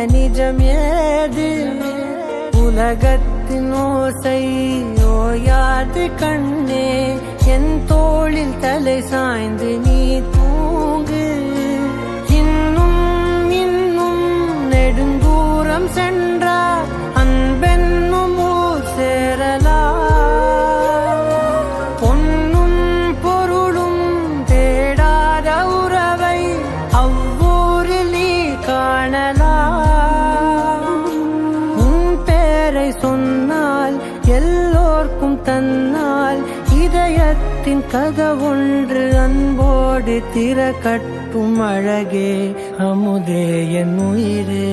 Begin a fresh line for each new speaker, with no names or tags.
நிஜம் ஏது உலகத்தின் ஓசை ஓயாது கண்ணே என் தோளில் தலை சாய்ந்து நீ தூங்கு இன்னும் இன்னும் நெடுந்தூரம் சென்றார் அன்பென்னும் ஊர் சேரலாம் பொன்னும் பொருளும் தேடாத உறவை அவ்வூரில் நீ காணலாம் உன் பேரை சொன்னால் எல்லோர்க்கும் தன்னால் இதயத்தின் கதவொன்று அன்போடு திறக்கட்டும் அழகே அமுதே என் உயிரே.